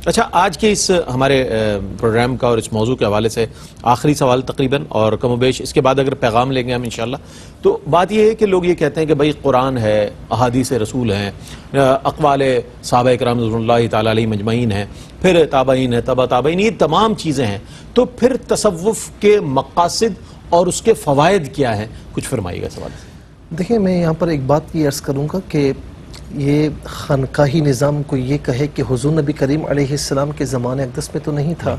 اچھا، آج کے اس ہمارے پروگرام کا اور اس موضوع کے حوالے سے آخری سوال تقریباً، اور کم و بیش اس کے بعد اگر پیغام لیں گے ہم انشاءاللہ، تو بات یہ ہے کہ لوگ یہ کہتے ہیں کہ بھائی قرآن ہے، احادیث رسول ہیں، اقوال صحابہ کرام رضوان اللہ تعالیٰ علیہ مجمعین ہیں، پھر تابعین ہے، تبع تابعین، یہ تمام چیزیں ہیں، تو پھر تصوف کے مقاصد اور اس کے فوائد کیا ہیں؟ کچھ فرمائیے گا سوال سے۔ دیکھیں، میں یہاں پر ایک بات کی عرض کروں گا کہ یہ خانقاہی نظام کو یہ کہے کہ حضور نبی کریم علیہ السلام کے زمانہ اقدس میں تو نہیں تھا،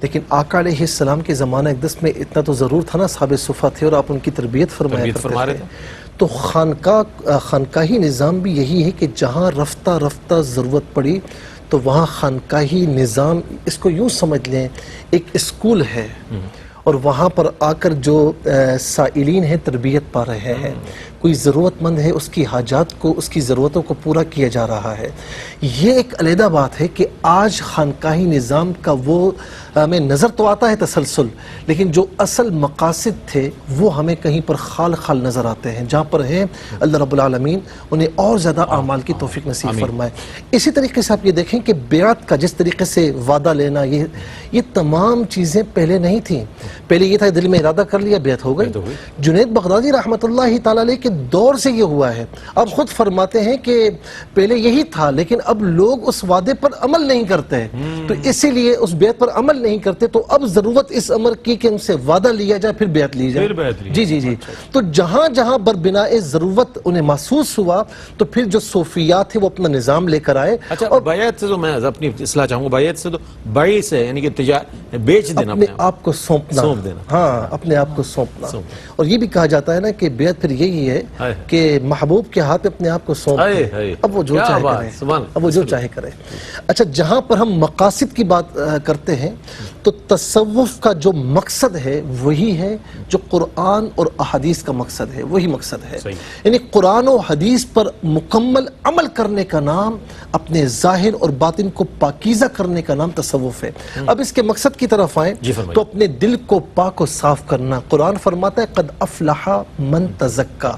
لیکن آقا علیہ السلام کے زمانہ اقدس میں اتنا تو ضرور تھا نا، صحابہ صفہ تھے اور آپ ان کی تربیت فرمایا کرتے تھے۔ تو خانقاہی نظام بھی یہی ہے کہ جہاں رفتہ رفتہ ضرورت پڑی تو وہاں خانقاہی نظام، اس کو یوں سمجھ لیں ایک اسکول ہے، اور وہاں پر آ کر جو سائلین ہیں تربیت پا رہے ہیں، کوئی ضرورت مند ہے اس کی حاجات کو، اس کی ضرورتوں کو پورا کیا جا رہا ہے۔ یہ ایک علیحدہ بات ہے کہ آج خانقاہی نظام کا وہ ہمیں نظر تو آتا ہے تسلسل، لیکن جو اصل مقاصد تھے وہ ہمیں کہیں پر خال خال نظر آتے ہیں، جہاں پر ہیں اللہ رب العالمین انہیں اور زیادہ اعمال کی توفیق نصیب فرمائے۔ اسی طریقے سے آپ یہ دیکھیں کہ بیعت کا جس طریقے سے وعدہ لینا، یہ تمام چیزیں پہلے نہیں تھیں۔ پہلے یہ تھا دل میں ارادہ کر لیا، بیعت ہو گئی۔ جنید بغدادی رحمۃ اللہ تعالیٰ علیہ کے دور سے یہ ہوا ہے۔ اب خود فرماتے ہیں کہ پہلے یہی تھا، لیکن اب لوگ اس وعدے پر عمل نہیں کرتے، تو اسی لیے اس بیعت پر عمل نہیں کرتے، تو اب ضرورت اس امر کی کہ ان سے وعدہ لیا جائے پھر بیعت لی جائے۔ جی جی جی، تو جہاں جہاں بربناء ضرورت انہیں محسوس ہوا تو پھر جو صوفیات تھے وہ اپنا نظام لے کر آئے۔ اچھا، بیعت سے تو میں اپنی اصلاح چاہوں گا، بیعت سے تو بیع سے یعنی کہ بیچ دینا، اپنے آپ کو سونپنا، ہاں اپنے آپ کو سونپنا۔ اور یہ بھی کہا جاتا ہے نا کہ بیعت پھر یہی ہے کہ محبوب کے ہاتھ اپنے آپ کو سونپ دیں، اب وہ جو چاہے کرے، اب وہ جو چاہے کرے۔ اچھا، جہاں پر ہم مقاصد کی بات کرتے ہیں تو تصوف کا جو مقصد ہے وہی ہے جو قرآن اور احادیث کا مقصد ہے، وہی مقصد ہے۔ یعنی قرآن و حدیث پر مکمل عمل کرنے کا نام، اپنے ظاہر اور باطن کو پاکیزہ کرنے کا نام تصوف ہے۔ اب اس کے مقصد کی طرف آئیں تو اپنے دل کو پاک و صاف کرنا۔ قرآن فرماتا ہے قد افلح من تزکا۔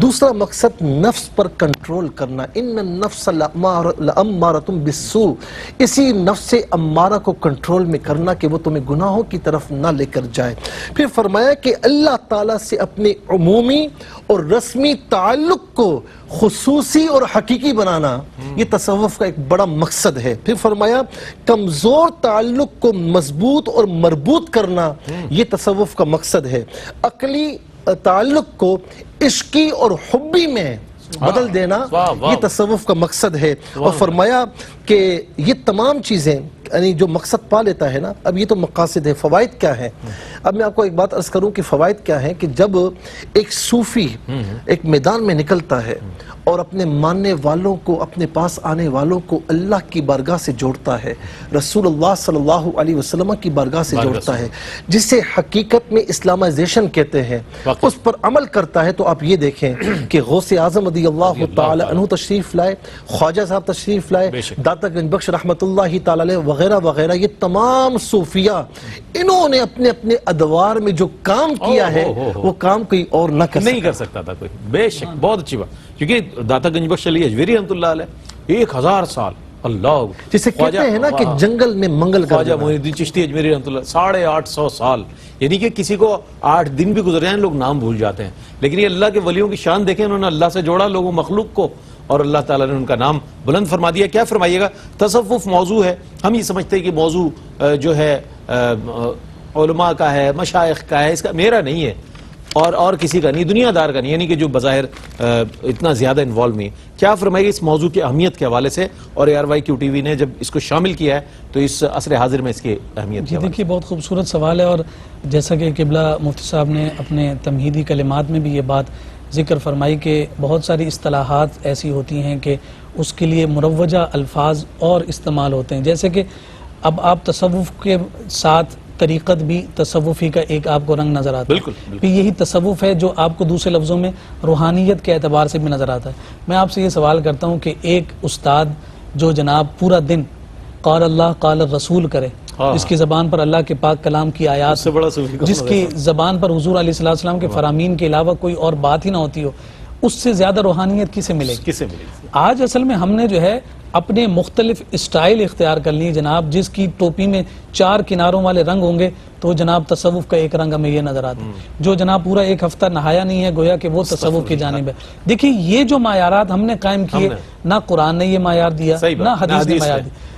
دوسرا مقصد نفس پر کنٹرول کرنا، ان النفس لامارۃ بالسوء، اسی نفس امارہ کو کنٹرول میں کرنا کہ وہ تمہیں گناہوں کی طرف نہ لے کر جائے۔ پھر فرمایا کہ اللہ تعالیٰ سے اپنے عمومی اور رسمی تعلق کو خصوصی اور حقیقی بنانا، یہ تصوف کا ایک بڑا مقصد ہے۔ پھر فرمایا کمزور تعلق کو مضبوط اور مربوط کرنا، یہ تصوف کا مقصد ہے۔ عقلی تعلق کو عشقی اور حبی میں بدل دینا، یہ تصوف کا مقصد ہے۔ اور فرمایا کہ یہ تمام چیزیں یعنی جو مقصد پا لیتا ہے نا، اب یہ تو مقاصد ہے، فوائد کیا ہے؟ اب میں آپ کو ایک بات عرض کروں کہ فوائد کیا ہے، کہ جب ایک صوفی ایک میدان میں نکلتا ہے اور اپنے ماننے والوں کو، اپنے پاس آنے والوں کو اللہ کی بارگاہ سے جوڑتا ہے، رسول اللہ صلی اللہ علیہ وسلم کی بارگاہ سے جوڑتا ہے، جسے حقیقت میں اسلامائزیشن کہتے ہیں، اس پر عمل کرتا ہے، تو آپ یہ دیکھیں کہ غوث اعظم رضی اللہ تعالی عنہ تشریف لائے، خواجہ صاحب تشریف لائے، داتا گنج بخش رحمۃ اللہ تعالی علیہ وغیرہ وغیرہ، یہ تمام صوفیاء انہوں نے اپنے اپنے ادوار میں جو کام کیا ہے وہ کام کوئی اور نہ کر سکتا تھا کوئی۔ بے شک، بہت اچھی بات، کیونکہ داتا گنج بخش علی اجویری رحمۃ اللہ علیہ 1000 سال، اللہ، جسے کہتے ہیں نا کہ جنگل میں منگل کا، خواجہ معین الدین چشتی اجمیری رحمۃ اللہ 850 سال، یعنی کہ کسی کو 8 دن بھی گزر جائیں لوگ نام بھول جاتے ہیں، لیکن یہ اللہ کے ولیوں کی شان دیکھیں، انہوں نے اللہ سے جوڑا لوگوں مخلوق کو، اور اللہ تعالیٰ نے ان کا نام بلند فرما دیا۔ کیا فرمائیے گا؟ تصوف موضوع ہے، ہم یہ سمجھتے ہیں کہ موضوع جو ہے علماء کا ہے، مشائخ کا ہے، اس کا میرا نہیں ہے اور کسی کا نہیں، دنیا دار کا نہیں، یعنی کہ جو بظاہر اتنا زیادہ انوالو نہیں ہے۔ کیا فرمائیے اس موضوع کی اہمیت کے حوالے سے، اور ARYQ TV نے جب اس کو شامل کیا ہے تو اس عصر حاضر میں اس کی اہمیت جی دیکھیے، بہت خوبصورت سوال ہے، اور جیسا کہ قبلہ مفتی صاحب نے اپنے تمہیدی کلمات میں بھی یہ بات ذکر فرمائی کہ بہت ساری اصطلاحات ایسی ہوتی ہیں کہ اس کے لیے مروجہ الفاظ اور استعمال ہوتے ہیں، جیسے کہ اب آپ تصوف کے ساتھ طریقت بھی تصوفی کا ایک آپ کو رنگ نظر آتا ہے، پھر یہی تصوف ہے جو آپ کو دوسرے لفظوں میں روحانیت کے اعتبار سے بھی نظر آتا ہے۔ میں آپ سے یہ سوال کرتا ہوں کہ ایک استاد جو جناب پورا دن قال اللہ قال الرسول کرے، جس کی زبان پر اللہ کے پاک کلام کی آیات، جس کی زبان پر حضور علیہ السلام کے فرامین کے علاوہ کوئی اور بات ہی نہ ہوتی ہو، اس سے زیادہ روحانیت کسے ملے گی؟ کسے ملے گی؟ آج اصل میں ہم نے جو ہے اپنے مختلف اسٹائل اختیار کر لیے جناب، جس کی ٹوپی میں 4 کناروں والے رنگ ہوں گے تو جناب تصوف کا ایک رنگ ہمیں یہ نظر آتا ہے، جو جناب پورا ایک ہفتہ نہایا نہیں ہے گویا کہ وہ تصوف کی جانب ہے۔ دیکھیں یہ جو معیارات ہم نے قائم کیے، نہ قرآن نے یہ معیار دیا نہ حدیث نے معیار دیا۔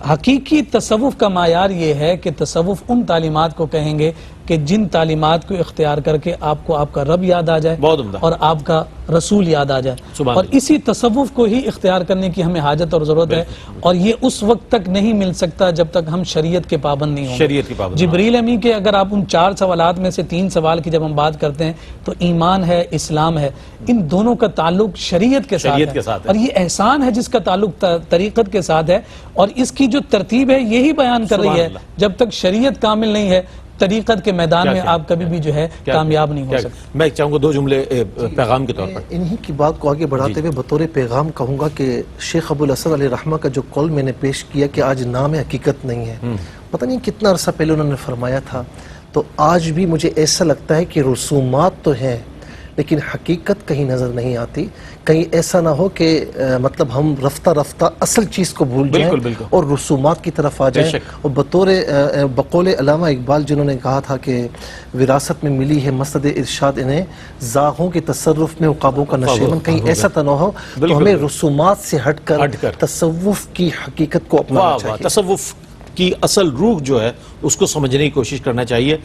حقیقی تصوف کا معیار یہ ہے کہ تصوف ان تعلیمات کو کہیں گے کہ جن تعلیمات کو اختیار کر کے آپ کو آپ کا رب یاد آ جائے اور آپ کا رسول یاد آ جائے، اور اسی تصوف کو ہی اختیار کرنے کی ہمیں حاجت اور ضرورت ہے، اور یہ اس وقت تک نہیں مل سکتا جب تک ہم شریعت کے پابند نہیں ہوں گے۔ جبریل امین کے اگر آپ ان 4 سوالات میں سے 3 سوال کی جب ہم بات کرتے ہیں تو ایمان ہے، اسلام ہے، ان دونوں کا تعلق شریعت کے ساتھ ہے، اور یہ احسان ہے جس کا تعلق طریقت کے ساتھ ہے، اور اس کی جو ترتیب ہے یہی بیان کر رہی ہے جب تک شریعت کامل نہیں ہے طریقت کے میدان میں آپ کبھی بھی جو ہے کامیاب نہیں ہو سکتے۔ میں چاہوں گا 2 جملے پیغام کے طور پر انہی کی بات کو آگے بڑھاتے ہوئے بطور پیغام کہوں گا کہ شیخ ابو الحسن علیہ رحمہ کا جو قول میں نے پیش کیا کہ آج نام حقیقت نہیں ہے، پتہ نہیں کتنا عرصہ پہلے انہوں نے فرمایا تھا، تو آج بھی مجھے ایسا لگتا ہے کہ رسومات تو ہیں لیکن حقیقت کہیں نظر نہیں آتی۔ کہیں ایسا نہ ہو کہ مطلب ہم رفتہ رفتہ اصل چیز کو بھول جائیں اور رسومات کی طرف آ جائیں، اور بقول علامہ اقبال جنہوں نے کہا تھا کہ وراثت میں ملی ہے مسند ارشاد انہیں، زاغوں کے تصرف میں عقابوں کا نشیمن، کہیں ایسا تو نہ ہو تو ہمیں رسومات سے ہٹ کر تصوف کی حقیقت کو اپنانا چاہیے۔ تصوف کی اصل روح جو ہے اس کو سمجھنے کی کوشش کرنا چاہیے۔